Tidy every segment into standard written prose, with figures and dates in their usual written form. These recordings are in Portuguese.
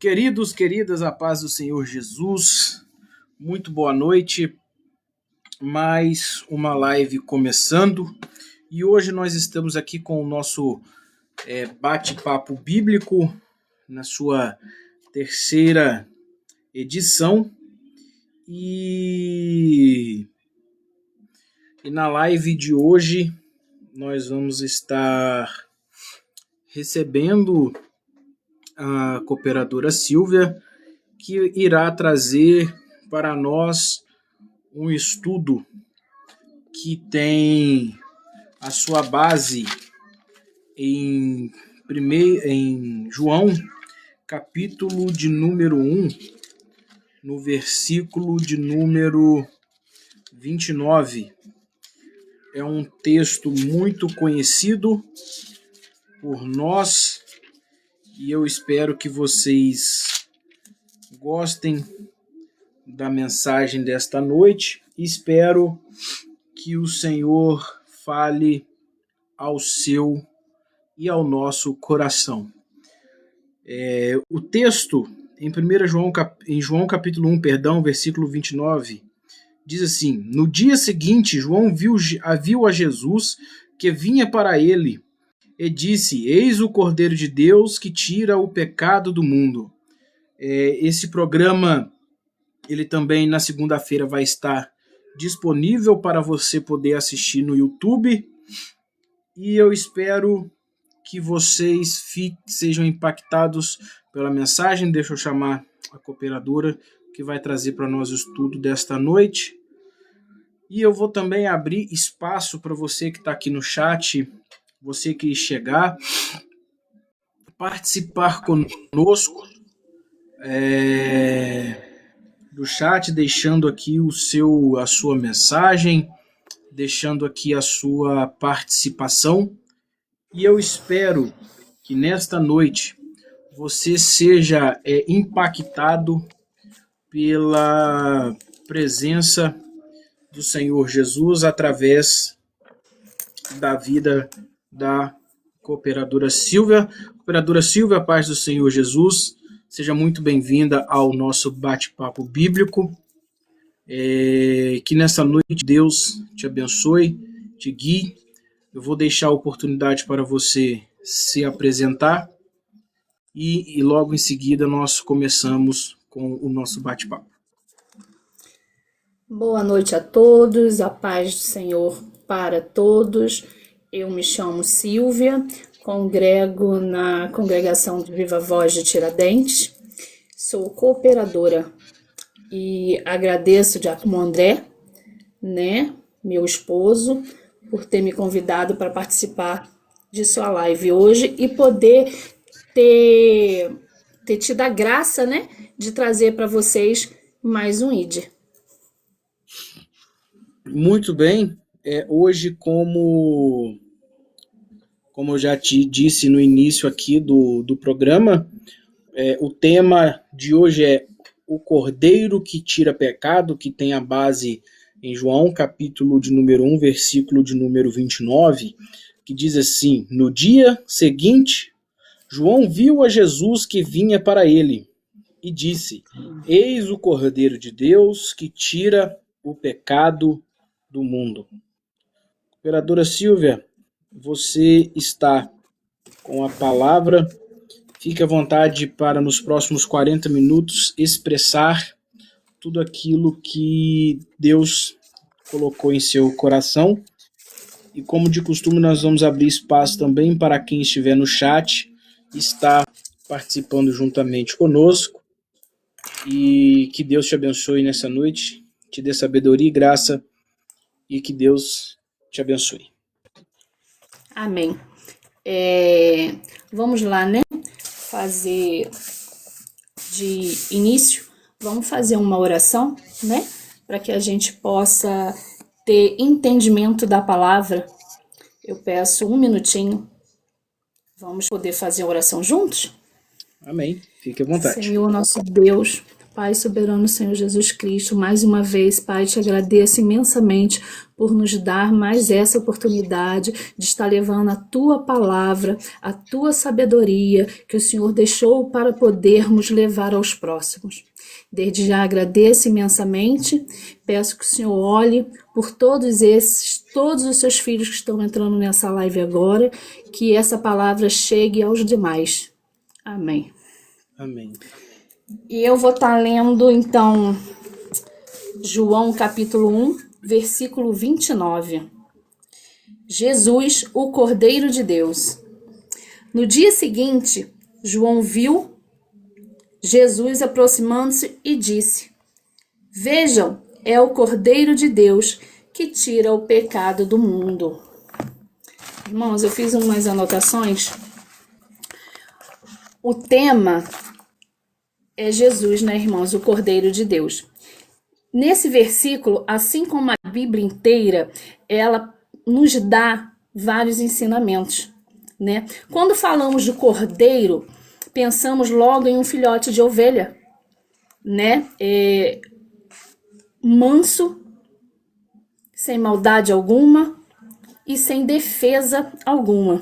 Queridos, queridas, a paz do Senhor Jesus, muito boa noite, mais uma live começando, e hoje nós estamos aqui com o nosso bate-papo bíblico, na sua terceira edição, e na live de hoje nós vamos estar recebendo a cooperadora Silvia, que irá trazer para nós um estudo que tem a sua base em João, capítulo de número 1, no versículo de número 29. É um texto muito conhecido por nós, e eu espero que vocês gostem da mensagem desta noite. Espero que o Senhor fale ao seu e ao nosso coração. O texto em João capítulo 1, versículo 29, diz assim: No dia seguinte, João viu a Jesus que vinha para ele, e disse: Eis o Cordeiro de Deus que tira o pecado do mundo. Esse programa, ele também na segunda-feira vai estar disponível para você poder assistir no YouTube. E eu espero que vocês sejam impactados pela mensagem. Deixa eu chamar a cooperadora que vai trazer para nós o estudo desta noite. E eu vou também abrir espaço para você que está aqui no chat, você que chegar, participar conosco do chat, deixando aqui a sua mensagem, deixando aqui a sua participação. E eu espero que nesta noite você seja impactado pela presença do Senhor Jesus através da vida da cooperadora Silvia. Cooperadora Silvia, a paz do Senhor Jesus, seja muito bem-vinda ao nosso bate-papo bíblico. Que nessa noite Deus te abençoe, te guie. Eu vou deixar a oportunidade para você se apresentar e logo em seguida nós começamos com o nosso bate-papo. Boa noite a todos, a paz do Senhor para todos. Eu me chamo Silvia, congrego na congregação de Viva Voz de Tiradentes, sou cooperadora e agradeço Diácono André, meu esposo, por ter me convidado para participar de sua live hoje e poder ter tido a graça, de trazer para vocês mais um ID. Muito bem. Hoje, como eu já te disse no início aqui do programa, o tema de hoje é o Cordeiro que tira pecado, que tem a base em João, capítulo de número 1, versículo de número 29, que diz assim: No dia seguinte, João viu a Jesus que vinha para ele e disse: Eis o Cordeiro de Deus que tira o pecado do mundo. Cooperadora Silvia, você está com a palavra. Fique à vontade para, nos próximos 40 minutos, expressar tudo aquilo que Deus colocou em seu coração. E como de costume, nós vamos abrir espaço também para quem estiver no chat, estar participando juntamente conosco. E que Deus te abençoe nessa noite, te dê sabedoria e graça, e que Deus te abençoe. Amém. Vamos lá, fazer de início, vamos fazer uma oração, para que a gente possa ter entendimento da palavra. Eu peço um minutinho. Vamos poder fazer a oração juntos? Amém. Fique à vontade. Senhor, nosso Deus, Pai soberano, Senhor Jesus Cristo, mais uma vez, Pai, te agradeço imensamente por nos dar mais essa oportunidade de estar levando a Tua palavra, a Tua sabedoria, que o Senhor deixou para podermos levar aos próximos. Desde já agradeço imensamente, peço que o Senhor olhe por todos os seus filhos que estão entrando nessa live agora, que essa palavra chegue aos demais. Amém. Amém. E eu vou estar lendo, então, João capítulo 1, versículo 29. Jesus, o Cordeiro de Deus. No dia seguinte, João viu Jesus aproximando-se e disse: Vejam, é o Cordeiro de Deus que tira o pecado do mundo. Irmãos, eu fiz umas anotações. O tema é Jesus, né, irmãos? O Cordeiro de Deus. Nesse versículo, assim como a Bíblia inteira, ela nos dá vários ensinamentos, né? Quando falamos do Cordeiro, pensamos logo em um filhote de ovelha, né? Manso, sem maldade alguma e sem defesa alguma.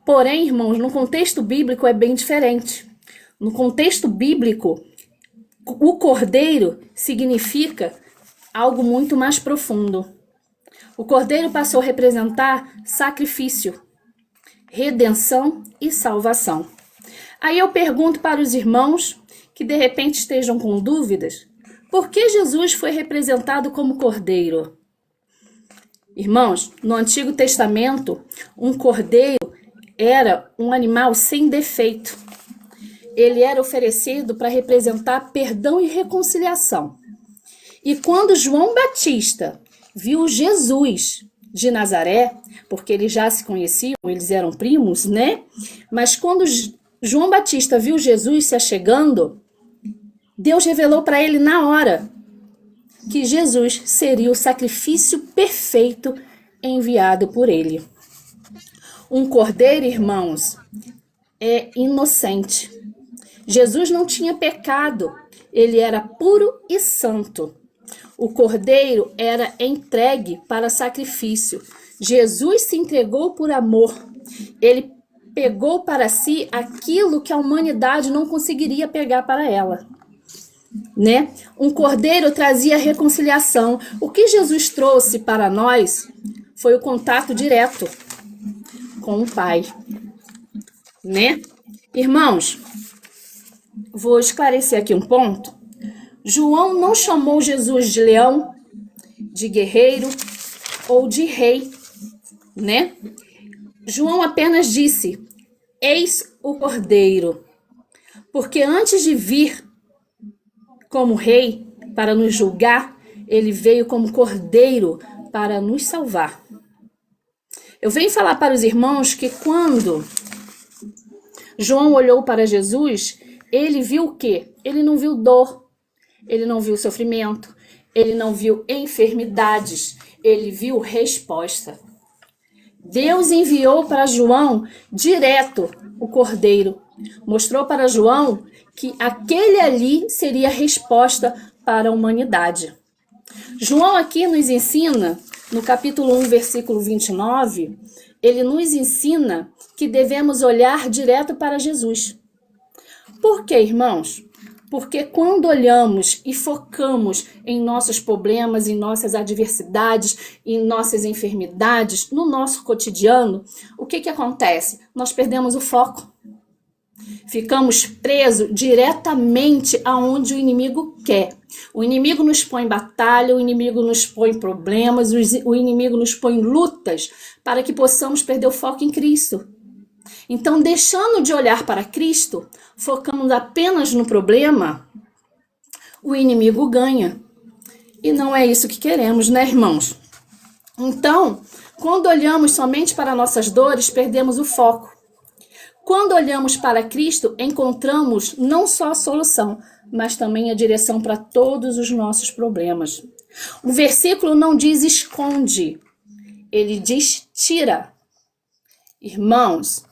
Porém, irmãos, no contexto bíblico é bem diferente. No contexto bíblico, o cordeiro significa algo muito mais profundo. O cordeiro passou a representar sacrifício, redenção e salvação. Aí eu pergunto para os irmãos que de repente estejam com dúvidas, por que Jesus foi representado como cordeiro? Irmãos, no Antigo Testamento, um cordeiro era um animal sem defeito. Ele era oferecido para representar perdão e reconciliação. E quando João Batista viu Jesus de Nazaré, porque eles já se conheciam, eles eram primos, né? Mas quando João Batista viu Jesus se achegando, Deus revelou para ele na hora que Jesus seria o sacrifício perfeito enviado por ele. Um cordeiro, irmãos, é inocente. Jesus não tinha pecado, ele era puro e santo. O cordeiro era entregue para sacrifício. Jesus se entregou por amor. Ele pegou para si aquilo que a humanidade não conseguiria pegar para ela, né? Um cordeiro trazia reconciliação. O que Jesus trouxe para nós foi o contato direto com o Pai, né? Irmãos, vou esclarecer aqui um ponto. João não chamou Jesus de leão, de guerreiro ou de rei, né? João apenas disse: eis o cordeiro. Porque antes de vir como rei para nos julgar, ele veio como cordeiro para nos salvar. Eu venho falar para os irmãos que quando João olhou para Jesus, ele viu o quê? Ele não viu dor, ele não viu sofrimento, ele não viu enfermidades, ele viu resposta. Deus enviou para João direto o cordeiro. Mostrou para João que aquele ali seria a resposta para a humanidade. João aqui nos ensina, no capítulo 1, versículo 29, ele nos ensina que devemos olhar direto para Jesus. Por quê, irmãos? Porque quando olhamos e focamos em nossos problemas, em nossas adversidades, em nossas enfermidades, no nosso cotidiano, o que acontece? Nós perdemos o foco. Ficamos presos diretamente aonde o inimigo quer. O inimigo nos põe em batalha, o inimigo nos põe em problemas, o inimigo nos põe em lutas para que possamos perder o foco em Cristo. Então, deixando de olhar para Cristo, focamos apenas no problema, o inimigo ganha. E não é isso que queremos, né, irmãos? Então, quando olhamos somente para nossas dores, perdemos o foco. Quando olhamos para Cristo, encontramos não só a solução, mas também a direção para todos os nossos problemas. O versículo não diz esconde, ele diz tira. Irmãos,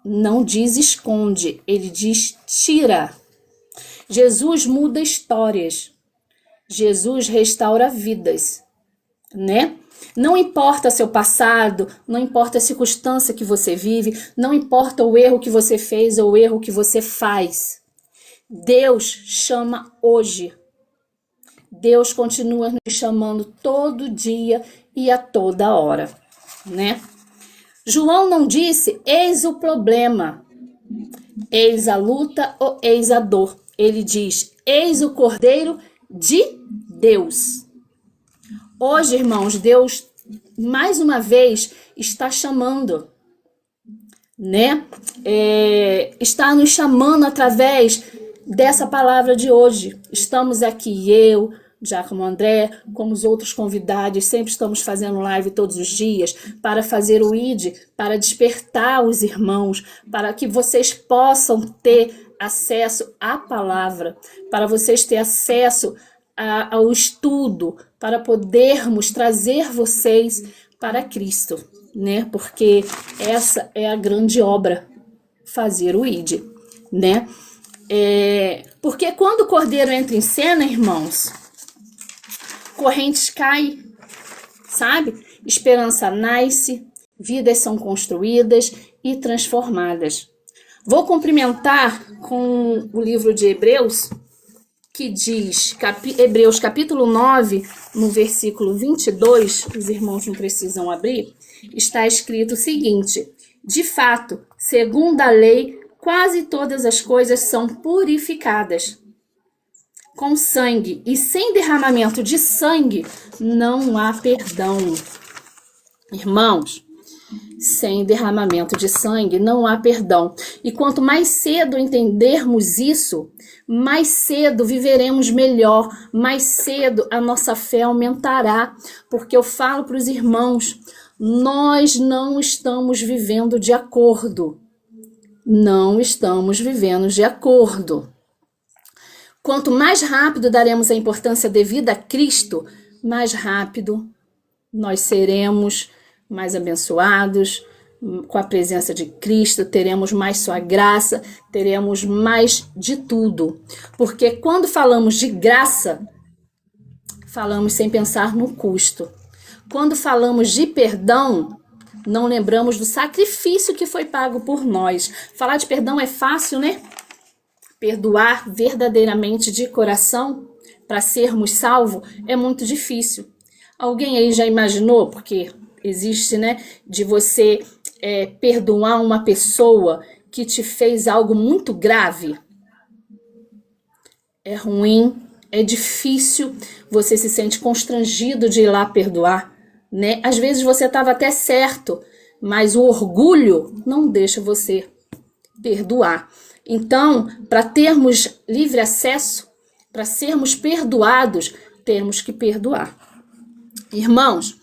não diz esconde, ele diz tira. Jesus muda histórias. Jesus restaura vidas, né? Não importa seu passado, não importa a circunstância que você vive, não importa o erro que você fez ou o erro que você faz. Deus chama hoje. Deus continua nos chamando todo dia e a toda hora, né? João não disse, eis o problema, eis a luta ou eis a dor. Ele diz, eis o Cordeiro de Deus. Hoje, irmãos, Deus, mais uma vez, está chamando, né? Está nos chamando através dessa palavra de hoje. Estamos aqui, eu, Giacomo André, como os outros convidados, sempre estamos fazendo live todos os dias para fazer o ID, para despertar os irmãos, para que vocês possam ter acesso à palavra, para vocês terem acesso ao estudo, para podermos trazer vocês para Cristo, né? Porque essa é a grande obra, fazer o ID, né? Porque quando o Cordeiro entra em cena, irmãos, correntes caem, sabe? Esperança nasce, vidas são construídas e transformadas. Vou cumprimentar com o livro de Hebreus, que diz, Hebreus capítulo 9, no versículo 22, os irmãos não precisam abrir, está escrito o seguinte, de fato, segundo a lei, quase todas as coisas são purificadas com sangue, e sem derramamento de sangue não há perdão. Irmãos, sem derramamento de sangue não há perdão. E quanto mais cedo entendermos isso, mais cedo viveremos melhor, mais cedo a nossa fé aumentará. Porque eu falo para os irmãos, nós não estamos vivendo de acordo. Não estamos vivendo de acordo. Quanto mais rápido daremos a importância devida a Cristo, mais rápido nós seremos mais abençoados com a presença de Cristo, teremos mais sua graça, teremos mais de tudo. Porque quando falamos de graça, falamos sem pensar no custo. Quando falamos de perdão, não lembramos do sacrifício que foi pago por nós. Falar de perdão é fácil, né? Perdoar verdadeiramente de coração para sermos salvos é muito difícil. Alguém aí já imaginou? Porque existe, né? De você perdoar uma pessoa que te fez algo muito grave. É ruim, é difícil, você se sente constrangido de ir lá perdoar, né? Às vezes você estava até certo, mas o orgulho não deixa você perdoar. Então, para termos livre acesso, para sermos perdoados, temos que perdoar. Irmãos,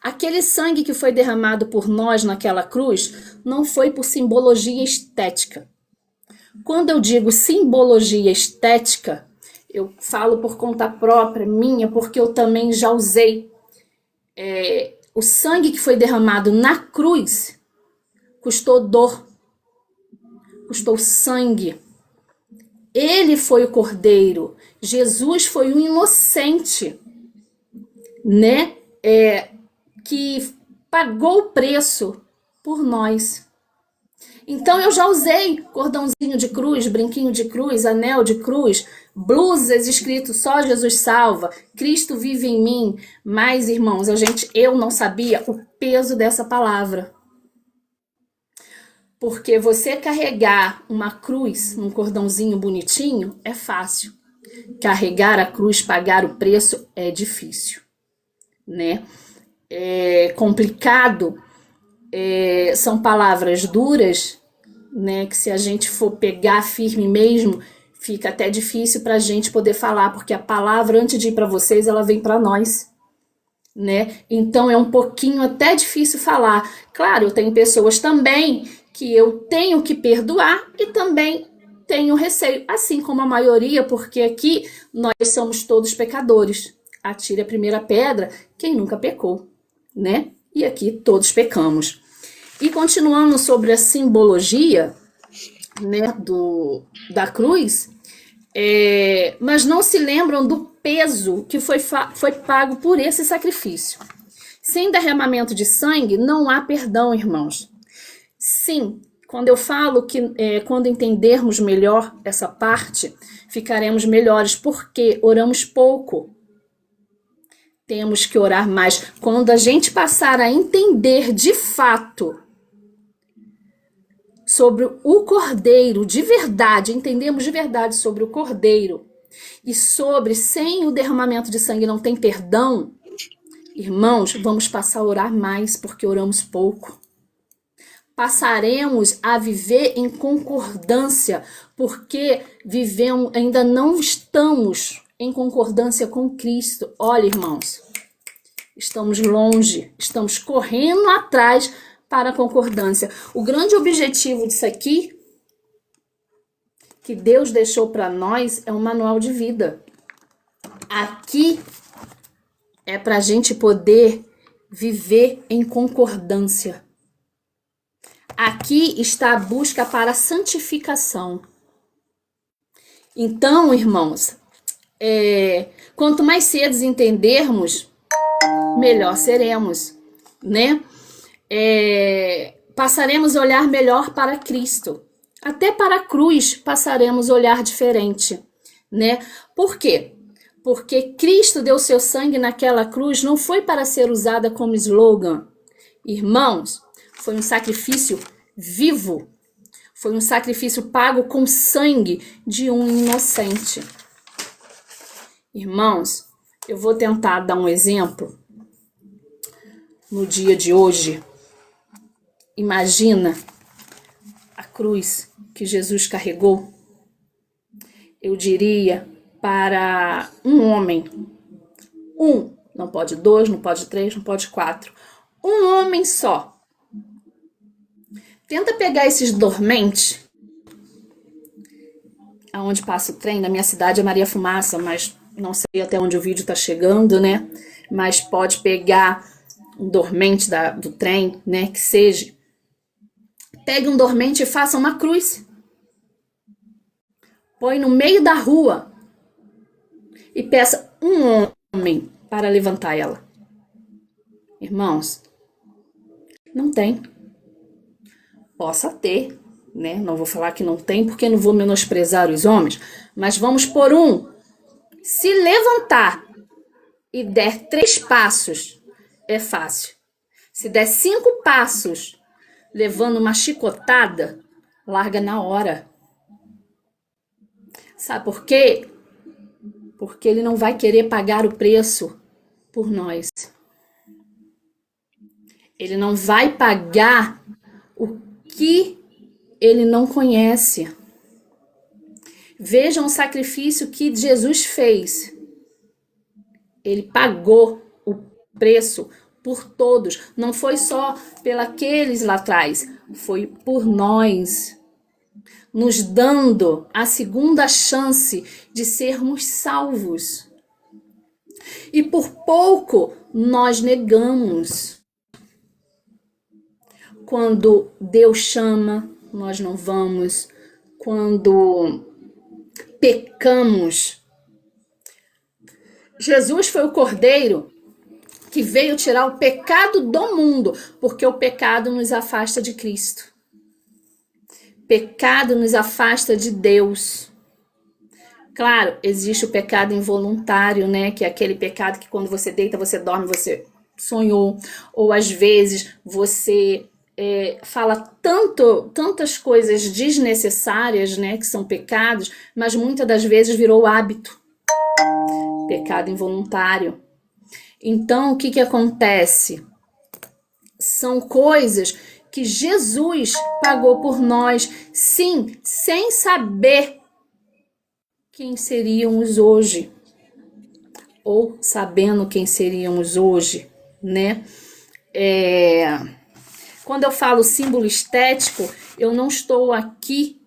aquele sangue que foi derramado por nós naquela cruz não foi por simbologia estética. Quando eu digo simbologia estética, eu falo por conta própria, minha, porque eu também já usei. O sangue que foi derramado na cruz custou dor, custou sangue. Ele foi o Cordeiro, Jesus foi o inocente, né? Que pagou o preço por nós. Então eu já usei cordãozinho de cruz, brinquinho de cruz, anel de cruz, blusas escrito só Jesus salva, Cristo vive em mim. Mas, irmãos, eu não sabia o peso dessa palavra. Porque você carregar uma cruz num cordãozinho bonitinho é fácil. Carregar a cruz, pagar o preço é difícil, né? É complicado, são palavras duras, né? Que se a gente for pegar firme mesmo, fica até difícil para a gente poder falar, porque a palavra, antes de ir para vocês, ela vem para nós, né? Então é um pouquinho até difícil falar. Claro, eu tenho pessoas também que eu tenho que perdoar e também tenho receio, assim como a maioria, porque aqui nós somos todos pecadores. Atire a primeira pedra quem nunca pecou, né? E aqui todos pecamos. E continuando sobre a simbologia, né, da cruz, mas não se lembram do peso que foi pago por esse sacrifício. Sem derramamento de sangue, não há perdão, irmãos. Sim, quando eu falo que quando entendermos melhor essa parte, ficaremos melhores, porque oramos pouco. Temos que orar mais. Quando a gente passar a entender de fato sobre o Cordeiro, de verdade, entendemos de verdade sobre o Cordeiro, e sobre sem o derramamento de sangue não tem perdão, irmãos, vamos passar a orar mais, porque oramos pouco. Passaremos a viver em concordância, porque ainda não estamos em concordância com Cristo. Olha, irmãos, estamos longe, estamos correndo atrás para a concordância. O grande objetivo disso aqui, que Deus deixou para nós, é um manual de vida. Aqui é para a gente poder viver em concordância. Aqui está a busca para a santificação. Então, irmãos, quanto mais cedo entendermos, melhor seremos, né? Passaremos a olhar melhor para Cristo. Até para a cruz passaremos a olhar diferente, né? Por quê? Porque Cristo deu seu sangue naquela cruz, não foi para ser usada como slogan. Irmãos, foi um sacrifício vivo. Foi um sacrifício pago com sangue de um inocente. Irmãos, eu vou tentar dar um exemplo no dia de hoje. Imagina a cruz que Jesus carregou. Eu diria para um homem. Não pode 2, não pode 3, não pode 4. Um homem só. Tenta pegar esses dormentes, aonde passa o trem. Na minha cidade é Maria Fumaça, mas não sei até onde o vídeo tá chegando, né? Mas pode pegar um dormente do trem, né? Que seja. Pegue um dormente e faça uma cruz. Põe no meio da rua e peça um homem para levantar ela. Irmãos, não tem. Possa ter, né? Não vou falar que não tem, porque não vou menosprezar os homens, mas vamos por se levantar e der 3 passos, é fácil. Se der 5 passos, levando uma chicotada, larga na hora. Sabe por quê? Porque ele não vai querer pagar o preço por nós. Ele não vai pagar o que ele não conhece. Vejam o sacrifício que Jesus fez. Ele pagou o preço por todos. Não foi só pelos lá atrás, foi por nós, nos dando a segunda chance de sermos salvos. E por pouco nós negamos. Quando Deus chama, nós não vamos. Quando pecamos, Jesus foi o Cordeiro que veio tirar o pecado do mundo, porque o pecado nos afasta de Cristo. Pecado nos afasta de Deus. Claro, existe o pecado involuntário, né? Que é aquele pecado que quando você deita, você dorme, você sonhou. Ou às vezes você fala tantas coisas desnecessárias, né? Que são pecados, mas muitas das vezes virou hábito. Pecado involuntário. Então, o que acontece? São coisas que Jesus pagou por nós, sim, sem saber quem seríamos hoje, ou sabendo quem seríamos hoje, né? Quando eu falo símbolo estético, eu não estou aqui,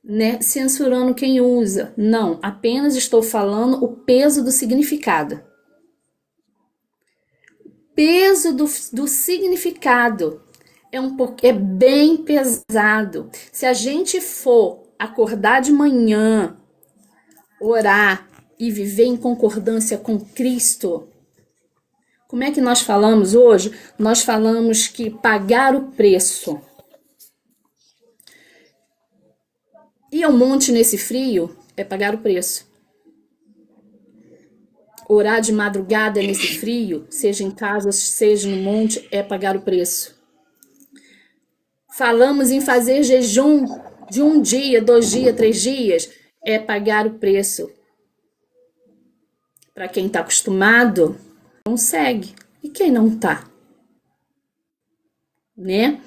né, censurando quem usa, não, apenas estou falando o peso do significado. Peso do significado é bem pesado. Se a gente for acordar de manhã orar e viver em concordância com Cristo. Como é que nós falamos hoje? Nós falamos que pagar o preço. Ir ao monte nesse frio é pagar o preço. Orar de madrugada nesse frio, seja em casa, seja no monte, é pagar o preço. Falamos em fazer jejum de 1 dia, 2 dias, 3 dias, é pagar o preço. Para quem está acostumado, consegue. E quem não está? Né?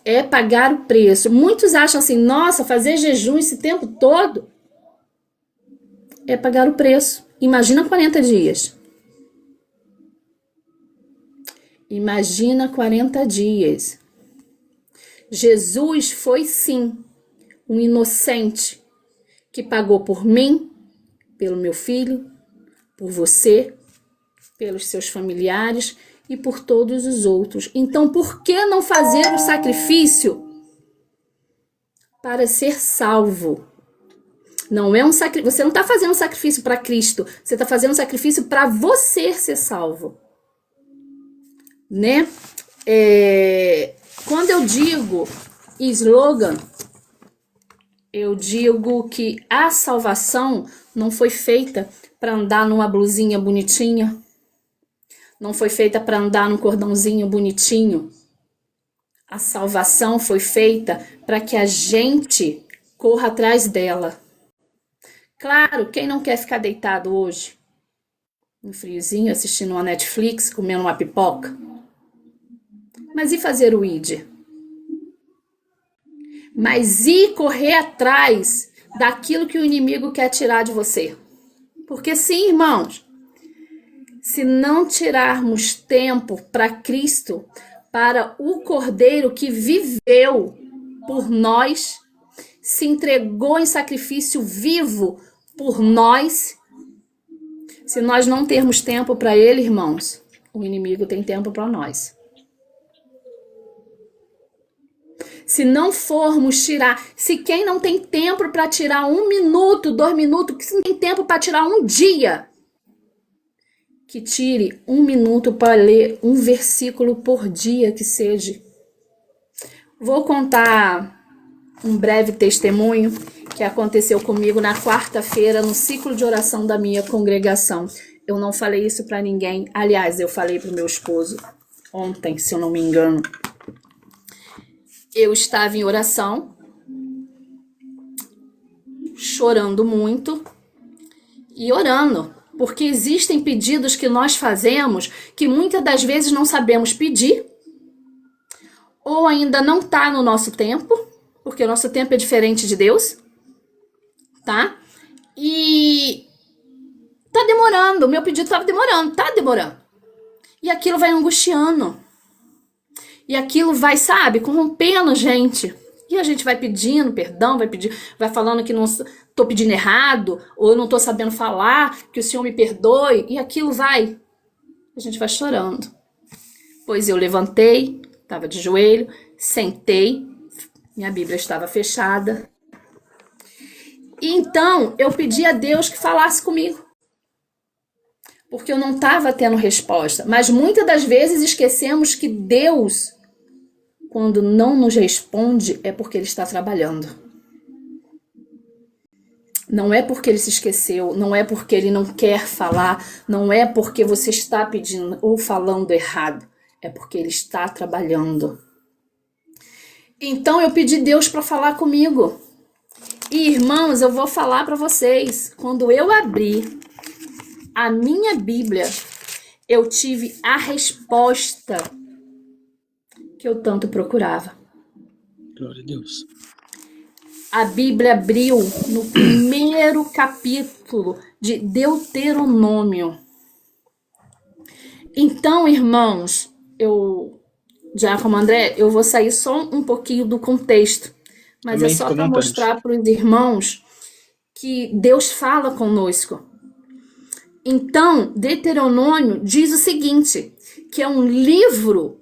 É pagar o preço. Muitos acham assim, nossa, fazer jejum esse tempo todo é pagar o preço. Imagina 40 dias. Imagina 40 dias. Jesus foi sim um inocente que pagou por mim, pelo meu filho, por você, pelos seus familiares e por todos os outros. Então, por que não fazer o sacrifício para ser salvo? Não é um sacrifício. Você não está fazendo um sacrifício para Cristo. Você está fazendo um sacrifício para você ser salvo, né? Quando eu digo slogan, eu digo que a salvação não foi feita para andar numa blusinha bonitinha. Não foi feita para andar num cordãozinho bonitinho. A salvação foi feita para que a gente corra atrás dela. Claro, quem não quer ficar deitado hoje, no friozinho, assistindo uma Netflix, comendo uma pipoca? Mas e fazer o ID? Mas e correr atrás daquilo que o inimigo quer tirar de você? Porque sim, irmãos, se não tirarmos tempo para Cristo, para o Cordeiro que viveu por nós, se entregou em sacrifício vivo por nós, se nós não termos tempo para Ele, irmãos, o inimigo tem tempo para nós. Se não formos tirar, se quem não tem tempo para tirar 1 minuto, 2 minutos, que não tem tempo para tirar um dia, que tire 1 minuto para ler um versículo por dia que seja. Vou contar um breve testemunho que aconteceu comigo na quarta-feira no ciclo de oração da minha congregação. Eu não falei isso para ninguém. Aliás, eu falei para o meu esposo ontem, se eu não me engano. Eu estava em oração, chorando muito e orando, porque existem pedidos que nós fazemos que muitas das vezes não sabemos pedir, ou ainda não está no nosso tempo, porque o nosso tempo é diferente de Deus, tá? E tá demorando, o meu pedido estava demorando, tá demorando. E aquilo vai angustiando. E aquilo vai, sabe, corrompendo gente. E a gente vai pedindo perdão, vai falando que não tô pedindo errado, ou eu não tô sabendo falar, que o Senhor me perdoe. E aquilo vai. A gente vai chorando. Pois eu levantei, estava de joelho, sentei, minha Bíblia estava fechada. E então eu pedi a Deus que falasse comigo. Porque eu não estava tendo resposta. Mas muitas das vezes esquecemos que Deus, quando não nos responde, é porque Ele está trabalhando. Não é porque Ele se esqueceu, não é porque Ele não quer falar, não é porque você está pedindo ou falando errado, é porque Ele está trabalhando. Então eu pedi a Deus para falar comigo. E irmãos, eu vou falar para vocês, quando eu abri a minha Bíblia, eu tive a resposta que eu tanto procurava. Glória a Deus. A Bíblia abriu no primeiro capítulo de Deuteronômio. Então, irmãos, Diácono André, eu vou sair só um pouquinho do contexto, mas Amém, é só fica à para vontade. mostrar para os irmãos que Deus fala conosco. Então, Deuteronômio diz o seguinte, que é um livro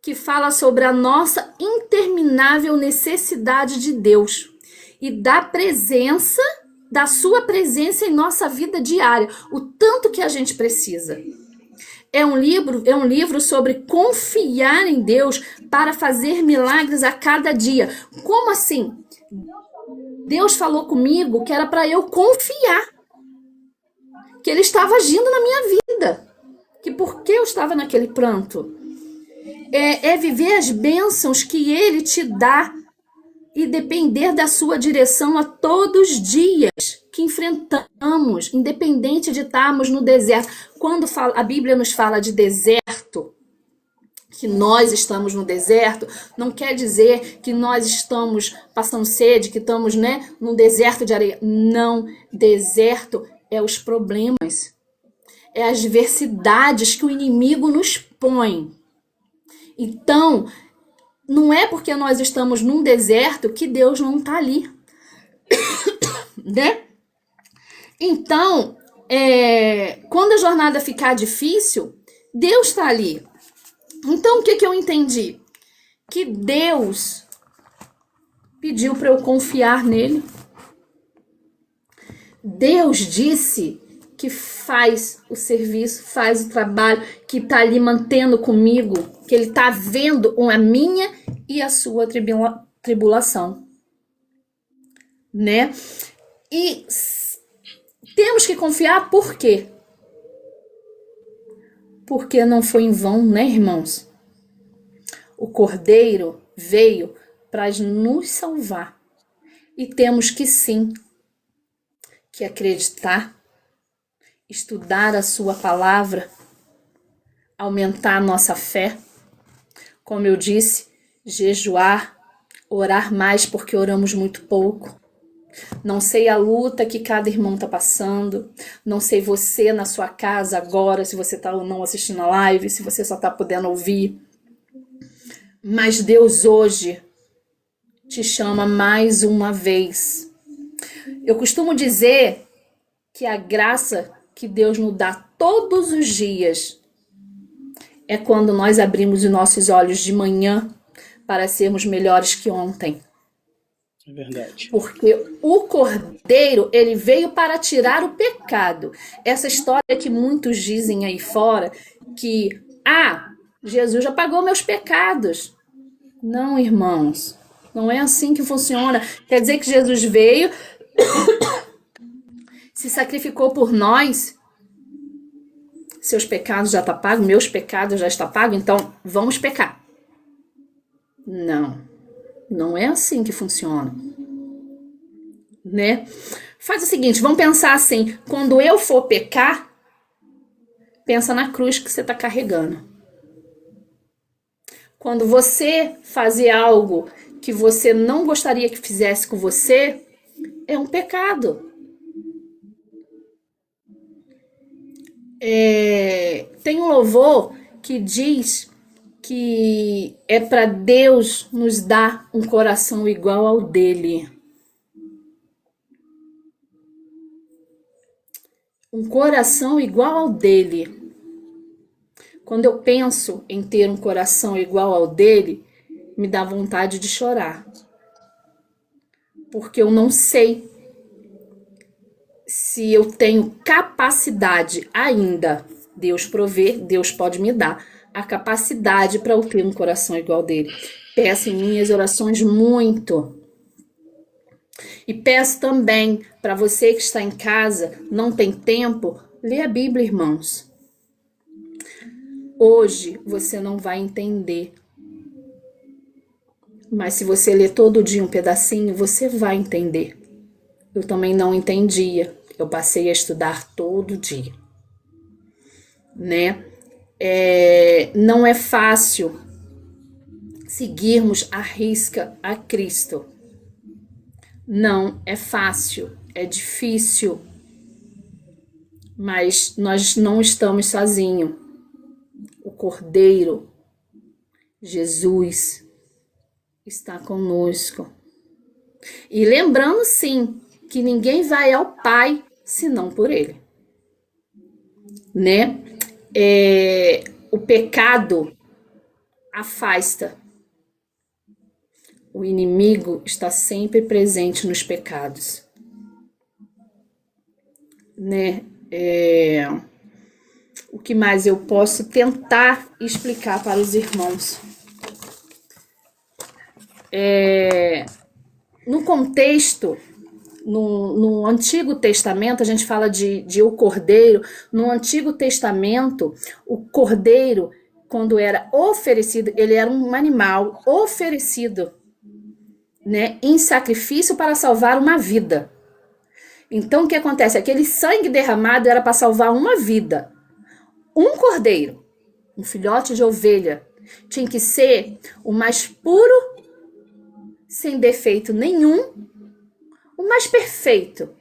que fala sobre a nossa interminável necessidade de Deus e da presença da sua presença em nossa vida diária, o tanto que a gente precisa. É um livro sobre confiar em Deus para fazer milagres a cada dia. Como assim? Deus falou comigo que era para eu confiar, que Ele estava agindo na minha vida, que porque eu estava naquele pranto. É viver as bênçãos que Ele te dá e depender da sua direção a todos os dias que enfrentamos, independente de estarmos no deserto. Quando a Bíblia nos fala de deserto, que nós estamos no deserto, não quer dizer que nós estamos passando sede, que estamos, num deserto de areia. Não, deserto é os problemas, é as adversidades que o inimigo nos põe. Então, não é porque nós estamos num deserto que Deus não está ali, né? Então, quando a jornada ficar difícil, Deus está ali. Então, o que eu entendi? Que Deus pediu para eu confiar nele. Deus disse que faz o serviço, faz o trabalho, que está ali mantendo comigo, que Ele está vendo a minha e a sua tribulação, né? E temos que confiar por quê? Porque não foi em vão, né, irmãos? O Cordeiro veio para nos salvar. E temos que sim, que acreditar, estudar a sua palavra, aumentar a nossa fé. Como eu disse, jejuar, orar mais porque oramos muito pouco. Não sei a luta que cada irmão está passando. Não sei você na sua casa agora, se você está ou não assistindo a live, se você só está podendo ouvir. Mas Deus hoje te chama mais uma vez. Eu costumo dizer que a graça que Deus nos dá todos os dias é quando nós abrimos os nossos olhos de manhã para sermos melhores que ontem. É verdade. Porque o Cordeiro, ele veio para tirar o pecado. Essa história que muitos dizem aí fora, que, Jesus já pagou meus pecados. Não, irmãos, não é assim que funciona. Quer dizer que Jesus veio, se sacrificou por nós, seus pecados já estão pagos, meus pecados já estão pagos, então vamos pecar. Não, não é assim que funciona, né? Faz o seguinte, vamos pensar assim, quando eu for pecar, pensa na cruz que você está carregando. Quando você fazer algo que você não gostaria que fizesse com você, é um pecado. Tem um louvor que diz que é para Deus nos dar um coração igual ao dele. Um coração igual ao dele. Quando eu penso em ter um coração igual ao dele, me dá vontade de chorar. Porque eu não sei se eu tenho capacidade ainda. Deus provê, Deus pode me dar a capacidade para eu ter um coração igual dele. Peço em minhas orações muito. E peço também para você que está em casa, não tem tempo, lê a Bíblia, irmãos. Hoje você não vai entender. Mas se você ler todo dia um pedacinho, você vai entender. Eu também não entendia. Eu passei a estudar todo dia. Né? Não é fácil seguirmos à risca a Cristo. Não é fácil, é difícil. Mas nós não estamos sozinhos. O Cordeiro, Jesus, está conosco. E lembrando, sim, que ninguém vai ao Pai senão por Ele. Né? O pecado afasta. O inimigo está sempre presente nos pecados. né? O que mais eu posso tentar explicar para os irmãos? No contexto, no Antigo Testamento, a gente fala de o cordeiro. No Antigo Testamento, o cordeiro, quando era oferecido, ele era um animal oferecido, né, em sacrifício para salvar uma vida. Então, o que acontece? Aquele sangue derramado era para salvar uma vida. Um cordeiro, um filhote de ovelha, tinha que ser o mais puro, sem defeito nenhum, o mais perfeito,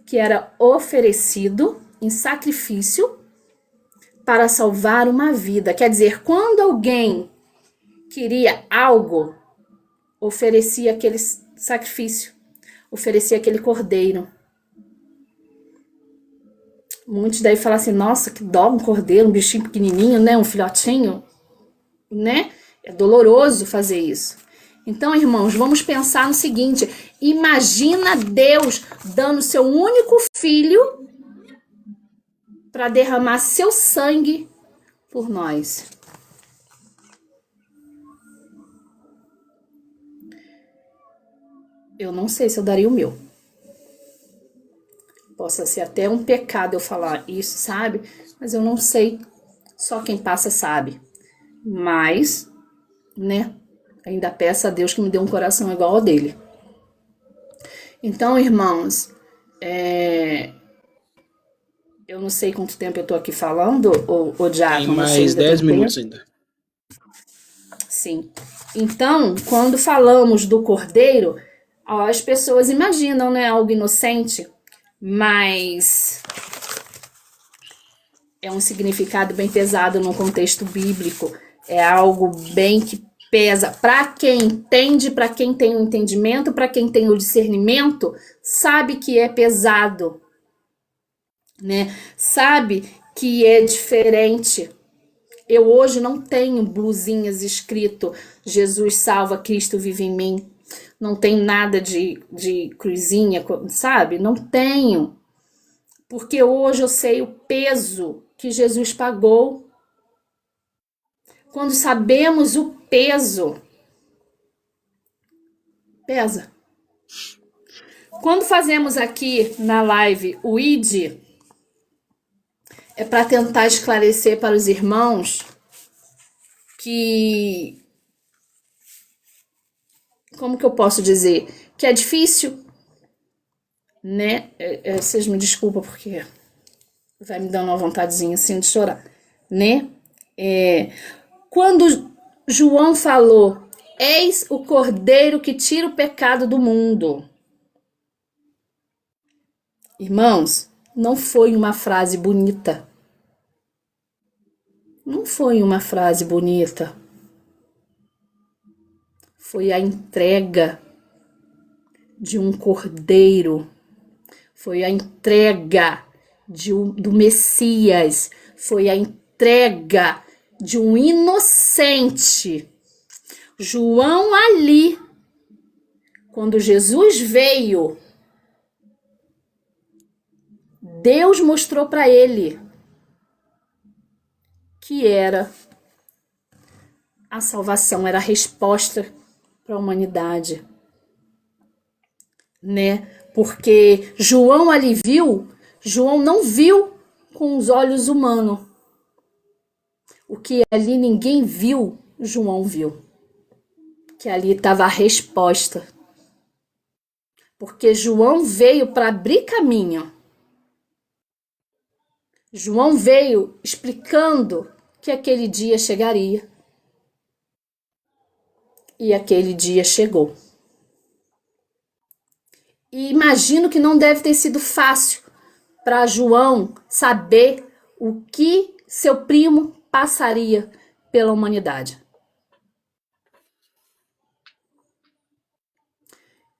que era oferecido em sacrifício para salvar uma vida. Quer dizer, quando alguém queria algo, oferecia aquele sacrifício, oferecia aquele cordeiro. Muitos daí falam assim, nossa, que dó, um cordeiro, um bichinho pequenininho, né, um filhotinho, né? É doloroso fazer isso. Então, irmãos, vamos pensar no seguinte, imagina Deus dando seu único filho para derramar seu sangue por nós. Eu não sei se eu daria o meu. Possa ser até um pecado eu falar isso, sabe? Mas eu não sei. Só quem passa sabe. Mas, né? Ainda peço a Deus que me dê um coração igual ao dele. Então, irmãos, eu não sei quanto tempo eu tô aqui falando, o Diácono. Tem mais 10 minutos ainda. Sim. Então, quando falamos do cordeiro, as pessoas imaginam, né, algo inocente, mas é um significado bem pesado no contexto bíblico. É algo bem que pesa. Para quem entende, para quem tem o entendimento, para quem tem o discernimento, sabe que é pesado, né? Sabe que é diferente. Eu hoje não tenho blusinhas escrito Jesus salva, Cristo vive em mim. Não tem nada de cruzinha, sabe? Não tenho. Porque hoje eu sei o peso que Jesus pagou. Quando sabemos o peso, pesa. Quando fazemos aqui na live o ID, é para tentar esclarecer para os irmãos que, como que eu posso dizer? Que é difícil, né? Vocês me desculpam porque vai me dando uma vontadezinha assim de chorar, né? Quando João falou, eis o cordeiro que tira o pecado do mundo. Irmãos, não foi uma frase bonita. Não foi uma frase bonita. Foi a entrega de um cordeiro. Foi a entrega do Messias. Foi a entrega de um inocente. João ali, quando Jesus veio, Deus mostrou para ele que era a salvação, era a resposta para a humanidade, né? Porque João ali viu, João não viu com os olhos humanos. O que ali ninguém viu, João viu. Que ali estava a resposta. Porque João veio para abrir caminho. João veio explicando que aquele dia chegaria. E aquele dia chegou. E imagino que não deve ter sido fácil para João saber o que seu primo passaria pela humanidade.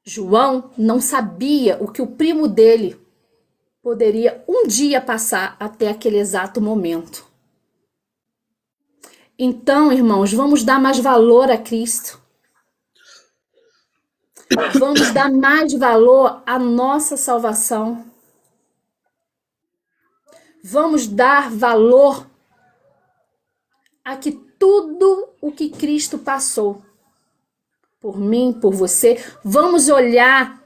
João não sabia o que o primo dele poderia um dia passar até aquele exato momento. Então, irmãos, vamos dar mais valor a Cristo. Vamos dar mais valor à nossa salvação. Vamos dar valor a que tudo o que Cristo passou por mim, por você. Vamos olhar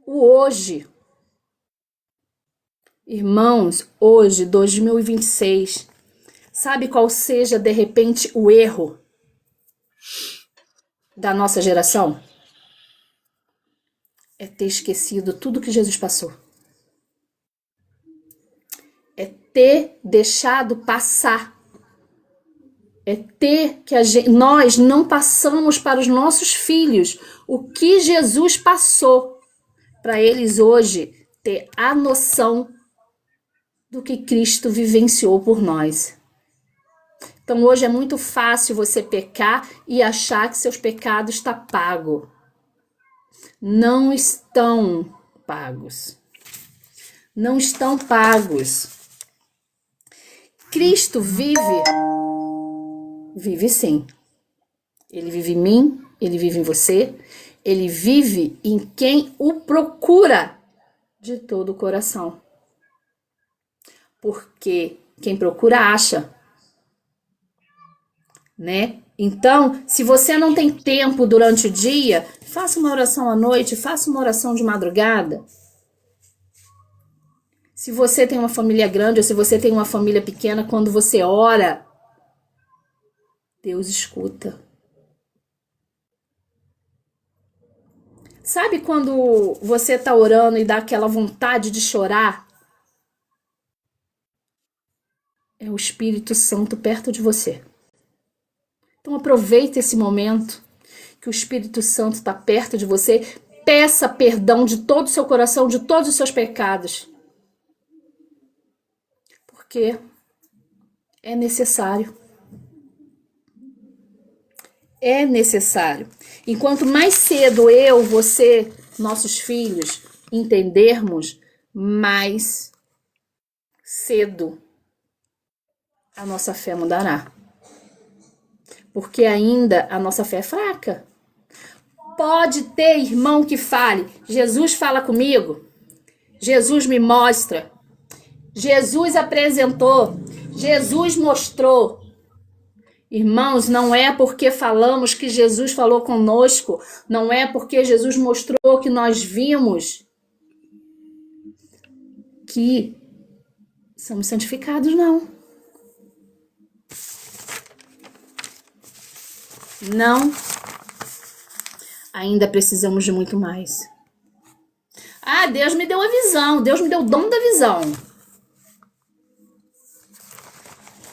o hoje. Irmãos, hoje, 2026, sabe qual seja, de repente, o erro da nossa geração? É ter esquecido tudo que Jesus passou. É ter deixado passar. É ter que nós não passamos para os nossos filhos o que Jesus passou, para eles hoje ter a noção do que Cristo vivenciou por nós. Então hoje é muito fácil você pecar e achar que seus pecados estão pagos. Não estão pagos. Não estão pagos. Cristo vive sim. Ele vive em mim, ele vive em você, ele vive em quem o procura de todo o coração. Porque quem procura acha, né? Então, se você não tem tempo durante o dia, faça uma oração à noite, faça uma oração de madrugada. Se você tem uma família grande ou se você tem uma família pequena, quando você ora, Deus escuta. Sabe quando você está orando e dá aquela vontade de chorar? É o Espírito Santo perto de você. Então aproveite esse momento que o Espírito Santo está perto de você. Peça perdão de todo o seu coração, de todos os seus pecados. Porque é necessário. É necessário. Enquanto mais cedo eu, você, nossos filhos, entendermos, mais cedo a nossa fé mudará. Porque ainda a nossa fé é fraca. Pode ter irmão que fale, Jesus fala comigo, Jesus me mostra, Jesus apresentou, Jesus mostrou. Irmãos, não é porque falamos que Jesus falou conosco, não é porque Jesus mostrou que nós vimos que somos santificados, não. Não. Ainda precisamos de muito mais. Ah, Deus me deu a visão, Deus me deu o dom da visão.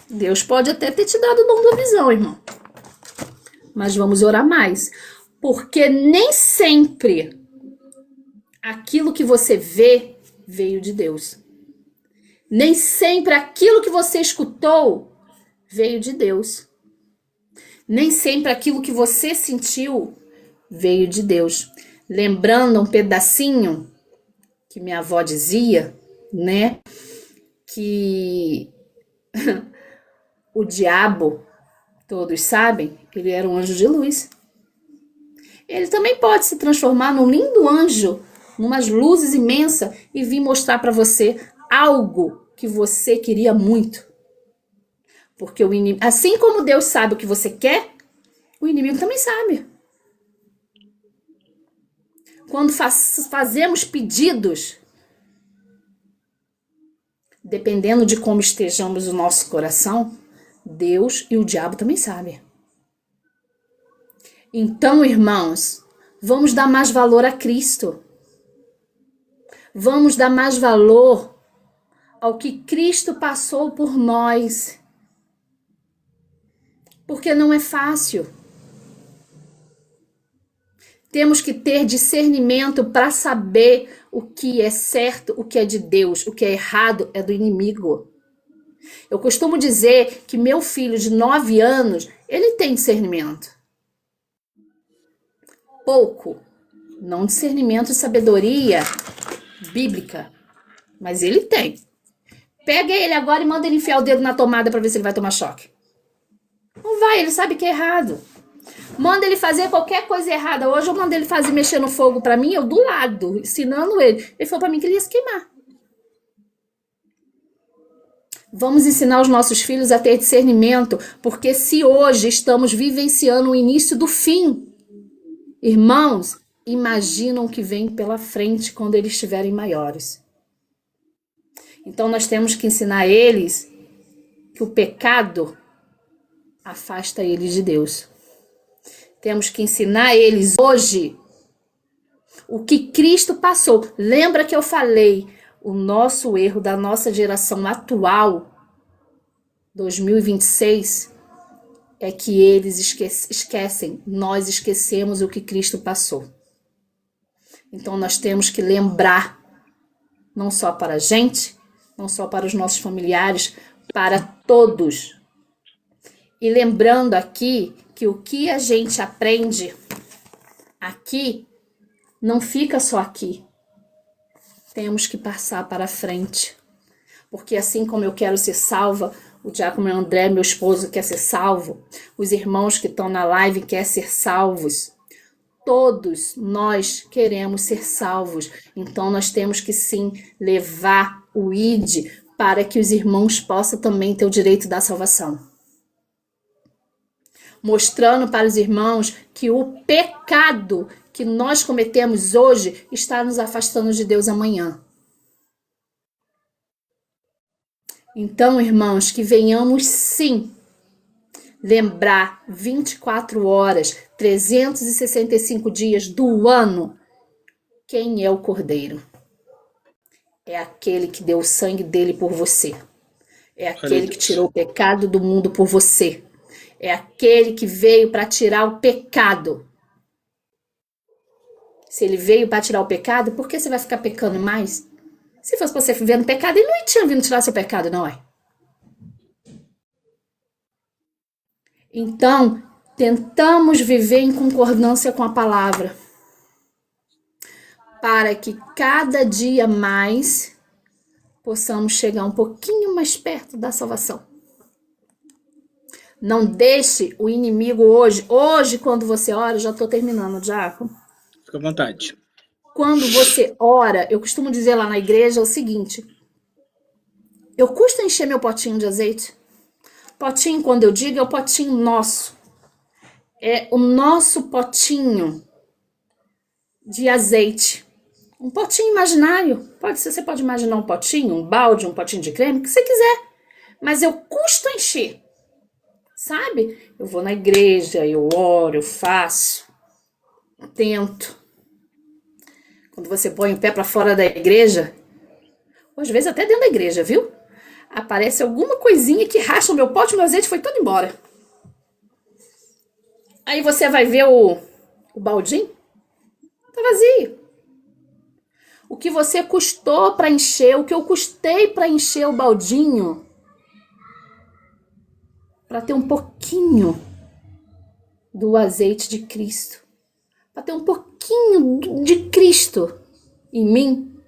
Deus pode até ter te dado o dom da visão, irmão. Mas vamos orar mais. Porque nem sempre aquilo que você vê veio de Deus. Nem sempre aquilo que você escutou veio de Deus. Nem sempre aquilo que você sentiu veio de Deus. Lembrando um pedacinho que minha avó dizia, né? Que o diabo, todos sabem, ele era um anjo de luz. Ele também pode se transformar num lindo anjo, numas luzes imensas e vir mostrar para você algo que você queria muito. Porque o inimigo, assim como Deus sabe o que você quer, o inimigo também sabe. Quando fazemos pedidos, dependendo de como estejamos o nosso coração, Deus e o diabo também sabem. Então, irmãos, vamos dar mais valor a Cristo. Vamos dar mais valor ao que Cristo passou por nós. Porque não é fácil. Temos que ter discernimento para saber o que é certo, o que é de Deus, o que é errado é do inimigo. Eu costumo dizer que meu filho de 9 anos, ele tem discernimento. Pouco, não discernimento de sabedoria bíblica, mas ele tem. Pega ele agora e manda ele enfiar o dedo na tomada para ver se ele vai tomar choque. Não vai, ele sabe que é errado. Manda ele fazer qualquer coisa errada. Hoje eu mandei ele fazer mexer no fogo para mim, eu do lado, ensinando ele. Ele falou para mim que ele ia se queimar. Vamos ensinar os nossos filhos a ter discernimento, porque se hoje estamos vivenciando o início do fim, irmãos, imaginam o que vem pela frente quando eles estiverem maiores. Então nós temos que ensinar eles que o pecado afasta eles de Deus. Temos que ensinar eles hoje o que Cristo passou. Lembra que eu falei, o nosso erro da nossa geração atual, 2026, é que eles esquecem, nós esquecemos o que Cristo passou. Então nós temos que lembrar, não só para a gente, não só para os nossos familiares, para todos. E lembrando aqui que o que a gente aprende aqui não fica só aqui. Temos que passar para frente. Porque assim como eu quero ser salva, o diácono André, meu esposo, quer ser salvo, os irmãos que estão na live querem ser salvos. Todos nós queremos ser salvos. Então nós temos que sim levar o ID para que os irmãos possam também ter o direito da salvação. Mostrando para os irmãos que o pecado que nós cometemos hoje está nos afastando de Deus amanhã. Então, irmãos, que venhamos sim lembrar 24 horas, 365 dias do ano, quem é o Cordeiro. É aquele que deu o sangue dele por você. É aquele que tirou o pecado do mundo por você. É aquele que veio para tirar o pecado. Se ele veio para tirar o pecado, por que você vai ficar pecando mais? Se fosse você vivendo pecado, ele não tinha vindo tirar seu pecado, não é? Então, tentamos viver em concordância com a palavra, para que cada dia mais possamos chegar um pouquinho mais perto da salvação. Não deixe o inimigo hoje quando você ora, já estou terminando, Diácono. Fica à vontade. Quando você ora, eu costumo dizer lá na igreja o seguinte, eu custo encher meu potinho de azeite. Potinho, quando eu digo, é o potinho nosso. É o nosso potinho de azeite. Um potinho imaginário. Você pode imaginar um potinho, um balde, um potinho de creme, o que você quiser. Mas eu custo encher. Sabe? Eu vou na igreja, eu oro, eu faço. Tento. Quando você põe o pé para fora da igreja, ou às vezes até dentro da igreja, viu? Aparece alguma coisinha que racha o meu pote, meu azeite foi tudo embora. Aí você vai ver o baldinho, tá vazio. O que você custou para encher, o que eu custei para encher o baldinho, para ter um pouquinho do azeite de Cristo, para ter um pouquinho de Cristo em mim,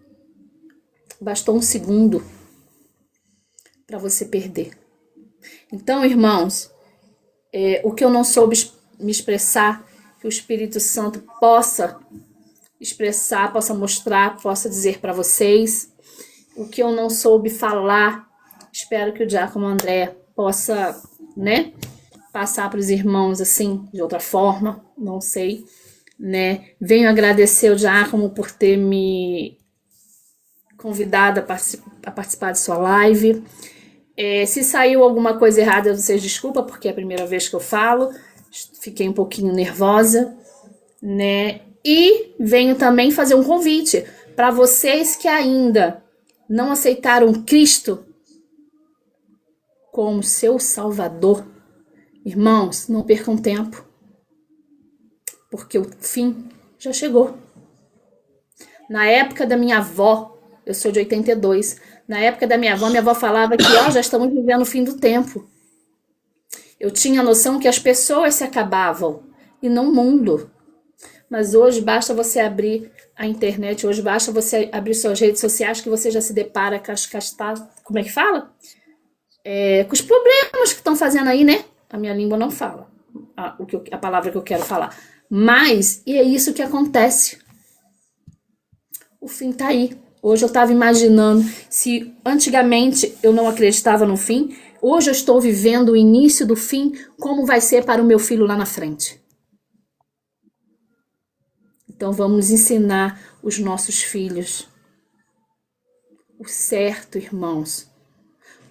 bastou um segundo para você perder. Então, irmãos, o que eu não soube me expressar, que o Espírito Santo possa expressar, possa mostrar, possa dizer para vocês. O que eu não soube falar, espero que o diácono André possa, né, passar para os irmãos assim, de outra forma, não sei, né. Venho agradecer ao diácono por ter me convidado a participar de sua live. Se saiu alguma coisa errada, vocês desculpa, porque é a primeira vez que eu falo, fiquei um pouquinho nervosa, né? E venho também fazer um convite para vocês que ainda não aceitaram Cristo como seu Salvador. Irmãos, não percam tempo, porque o fim já chegou. Na época da minha avó, eu sou de 82, na época da minha avó falava que já estamos vivendo o fim do tempo. Eu tinha a noção que as pessoas se acabavam e não o mundo. Mas hoje basta você abrir a internet, hoje basta você abrir suas redes sociais que você já se depara com como é que fala? Com os problemas que estão fazendo aí, né? A minha língua não fala a palavra que eu quero falar. Mas, e é isso que acontece. O fim tá aí. Hoje eu estava imaginando, se antigamente eu não acreditava no fim, hoje eu estou vivendo o início do fim, como vai ser para o meu filho lá na frente. Então vamos ensinar os nossos filhos o certo, irmãos,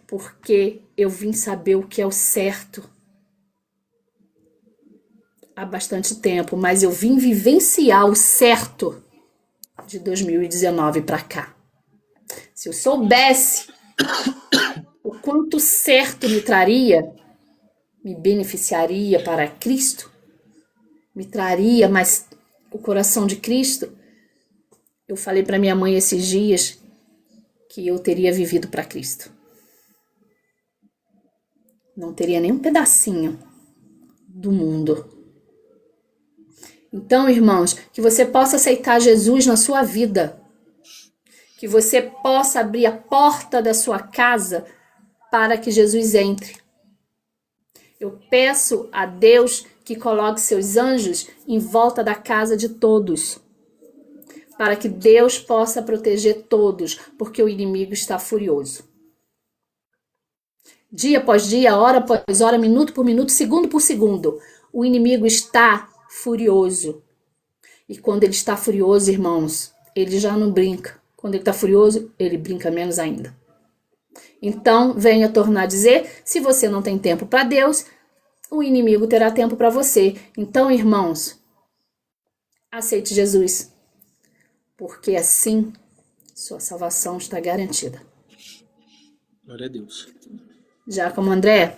porque eu vim saber o que é o certo há bastante tempo, mas eu vim vivenciar o certo de 2019 para cá. Se eu soubesse o quanto certo me traria, me beneficiaria para Cristo, me traria mais o coração de Cristo, eu falei para minha mãe esses dias que eu teria vivido para Cristo. Não teria nem um pedacinho do mundo. Então, irmãos, que você possa aceitar Jesus na sua vida. Que você possa abrir a porta da sua casa para que Jesus entre. Eu peço a Deus que coloque seus anjos em volta da casa de todos, para que Deus possa proteger todos, porque o inimigo está furioso. Dia após dia, hora após hora, minuto por minuto, segundo por segundo, o inimigo está furioso. E quando ele está furioso, irmãos, ele já não brinca. Quando ele está furioso, ele brinca menos ainda. Então, venha tornar a dizer, se você não tem tempo para Deus, o inimigo terá tempo para você. Então, irmãos, aceite Jesus, porque assim sua salvação está garantida. Glória a Deus. Já como André,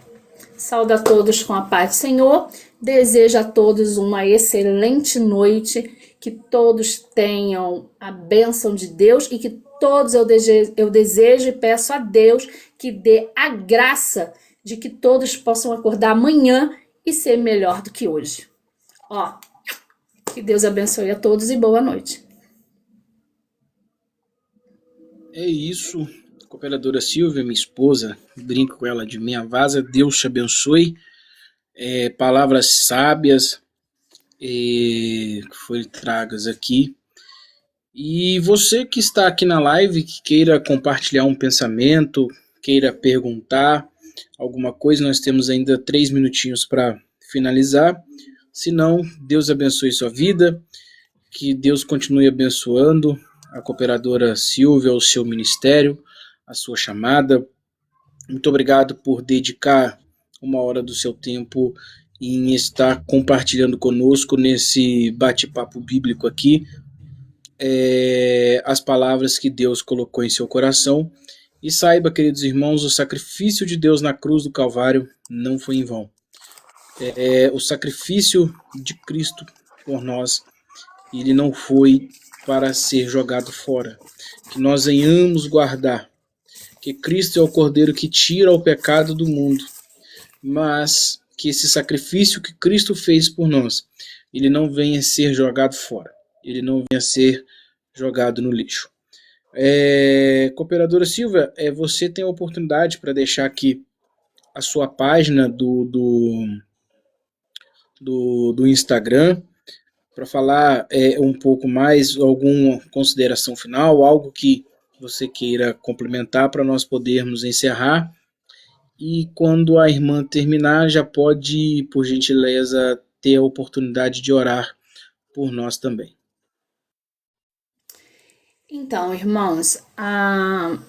saúda a todos com a paz do Senhor, deseja a todos uma excelente noite, que todos tenham a bênção de Deus e que todos eu desejo e peço a Deus que dê a graça de que todos possam acordar amanhã e ser melhor do que hoje. Ó, que Deus abençoe a todos e boa noite. É isso, cooperadora Silvia, minha esposa, brinco com ela de minha vaza, Deus te abençoe. Palavras sábias que foram tragas aqui. E você que está aqui na live, que queira compartilhar um pensamento, queira perguntar alguma coisa, nós temos ainda 3 minutinhos para finalizar. Se não, Deus abençoe sua vida, que Deus continue abençoando a cooperadora Silvia, o seu ministério, a sua chamada. Muito obrigado por dedicar 1 hora do seu tempo em estar compartilhando conosco nesse bate-papo bíblico aqui as palavras que Deus colocou em seu coração. E saiba, queridos irmãos, o sacrifício de Deus na cruz do Calvário não foi em vão. O sacrifício de Cristo por nós, ele não foi para ser jogado fora. Que nós venhamos guardar que Cristo é o Cordeiro que tira o pecado do mundo, mas que esse sacrifício que Cristo fez por nós, ele não venha ser jogado fora, ele não venha ser jogado no lixo. Cooperadora Silvia, você tem a oportunidade para deixar aqui a sua página do Instagram, para falar um pouco mais, alguma consideração final, algo que você queira complementar para nós podermos encerrar. E quando a irmã terminar, já pode, por gentileza, ter a oportunidade de orar por nós também. Então, irmãos, a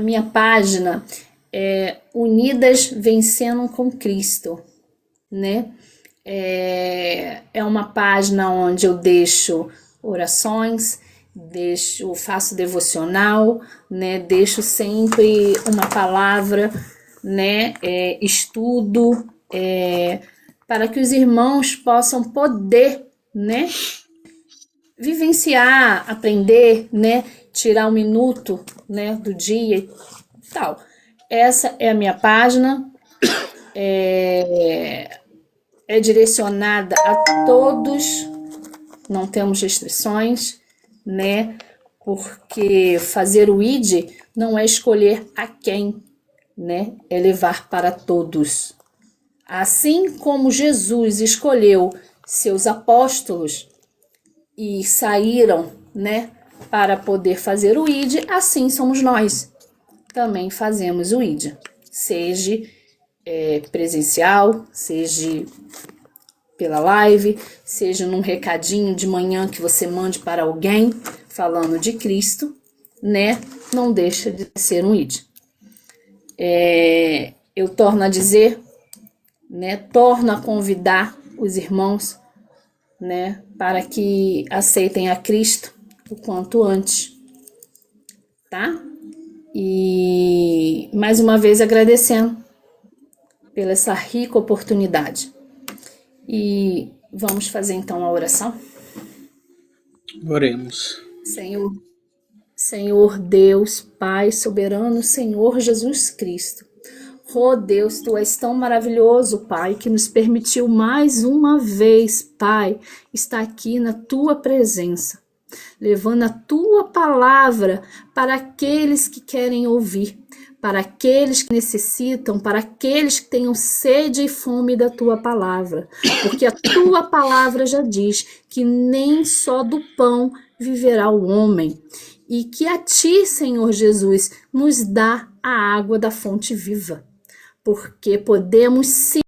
minha página é Unidas Vencendo com Cristo, né? É uma página onde eu deixo orações, faço devocional, né? Deixo sempre uma palavra, né? Estudo, para que os irmãos possam poder, né? Vivenciar, aprender, né? Tirar 1 minuto, né? Do dia e tal. Essa é a minha página. É direcionada a todos, não temos restrições, né? Porque fazer o ID não é escolher a quem, né? É levar para todos. Assim como Jesus escolheu seus apóstolos e saíram, né? para poder fazer o ID, assim somos nós. Também fazemos o ID. Seja presencial, seja pela live, seja num recadinho de manhã que você mande para alguém falando de Cristo, né? Não deixa de ser um ID. Eu torno a dizer, né? Torno a convidar os irmãos, né? Para que aceitem a Cristo o quanto antes, tá? E mais uma vez agradecendo pela essa rica oportunidade. E vamos fazer então a oração? Oremos. Senhor Deus, Pai soberano, Senhor Jesus Cristo. Oh Deus, Tu és tão maravilhoso, Pai, que nos permitiu mais uma vez, Pai, estar aqui na Tua presença, levando a Tua palavra para aqueles que querem ouvir, para aqueles que necessitam, para aqueles que tenham sede e fome da Tua palavra, porque a Tua palavra já diz que nem só do pão viverá o homem, e que a Ti, Senhor Jesus, nos dá a água da fonte viva. Porque podemos sim,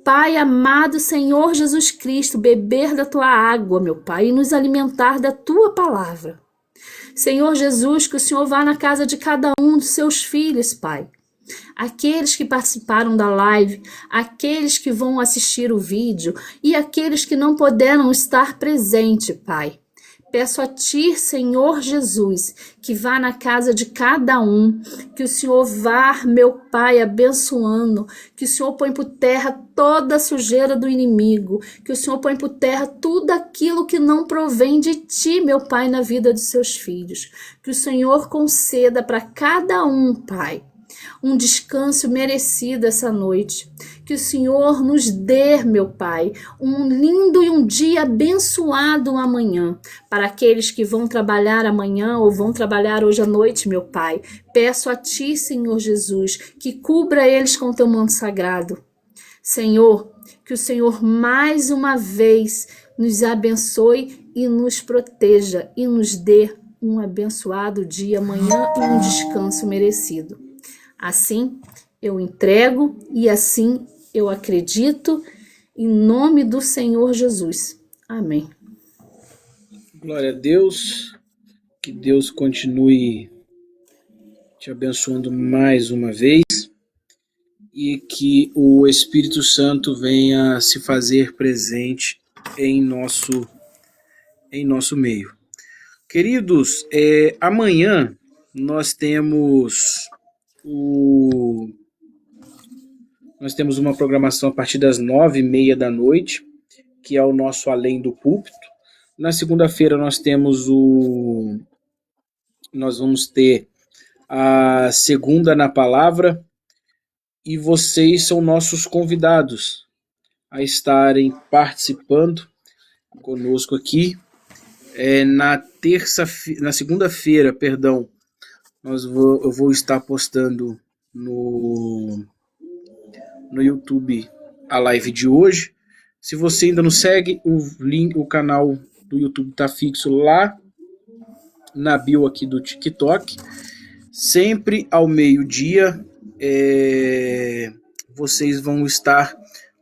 Pai amado Senhor Jesus Cristo, beber da Tua água, meu Pai, e nos alimentar da Tua palavra. Senhor Jesus, que o Senhor vá na casa de cada um dos seus filhos, Pai. Aqueles que participaram da live, aqueles que vão assistir o vídeo e aqueles que não puderam estar presente, Pai. Peço a Ti, Senhor Jesus, que vá na casa de cada um, que o Senhor vá, meu Pai, abençoando, que o Senhor põe por terra toda a sujeira do inimigo, que o Senhor põe por terra tudo aquilo que não provém de Ti, meu Pai, na vida dos seus filhos. Que o Senhor conceda para cada um, Pai, um descanso merecido essa noite. Que o Senhor nos dê, meu Pai, um lindo e um dia abençoado amanhã. Para aqueles que vão trabalhar amanhã ou vão trabalhar hoje à noite, meu Pai, peço a Ti, Senhor Jesus, que cubra eles com Teu manto sagrado. Senhor, que o Senhor mais uma vez nos abençoe e nos proteja e nos dê um abençoado dia amanhã e um descanso merecido. Assim eu entrego e assim eu acredito, em nome do Senhor Jesus. Amém. Glória a Deus. Que Deus continue te abençoando mais uma vez e que o Espírito Santo venha se fazer presente em nosso meio. Queridos, amanhã nós temos uma programação a partir das 9h30 da noite, que é o nosso Além do Púlpito. Na segunda-feira nós vamos ter a Segunda na Palavra, e vocês são nossos convidados a estarem participando conosco aqui. Na segunda-feira, perdão, eu vou estar postando no YouTube a live de hoje. Se você ainda não segue, o canal do YouTube está fixo lá na bio aqui do TikTok. Sempre ao meio-dia, vocês vão estar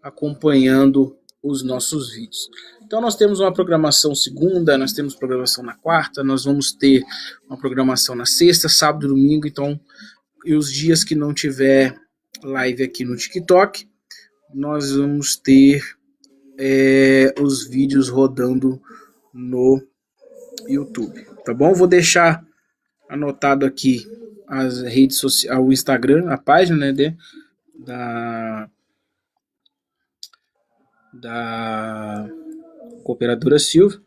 acompanhando os nossos vídeos. Então nós temos uma programação segunda, nós temos programação na quarta, nós vamos ter uma programação na sexta, sábado, domingo. Então, e os dias que não tiver live aqui no TikTok, nós vamos ter os vídeos rodando no YouTube, tá bom? Vou deixar anotado aqui as redes sociais, o Instagram, a página, né, da Cooperadora Silvia,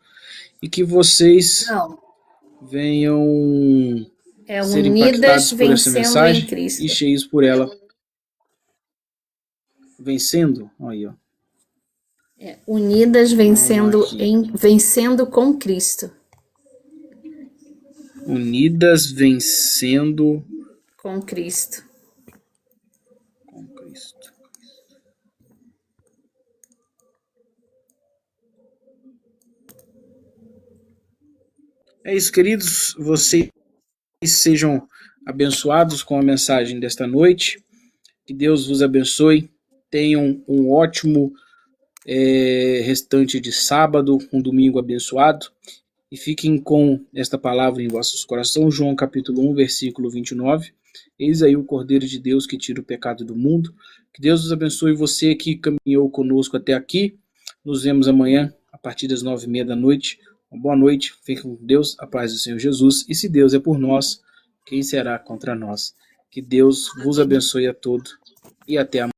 e que vocês venham ser impactados por essa mensagem e cheios por ela. Vencendo, aí, ó. Unidas vencendo com Cristo. Unidas vencendo com Cristo. Com Cristo. É isso, queridos. Vocês sejam abençoados com a mensagem desta noite. Que Deus vos abençoe. Tenham um ótimo restante de sábado, um domingo abençoado. E fiquem com esta palavra em vossos corações. João capítulo 1, versículo 29. Eis aí o Cordeiro de Deus que tira o pecado do mundo. Que Deus vos abençoe, você que caminhou conosco até aqui. Nos vemos amanhã, a partir das 9h30 da noite. Uma boa noite, fiquem com Deus, a paz do Senhor Jesus. E se Deus é por nós, quem será contra nós? Que Deus vos abençoe a todos e até amanhã.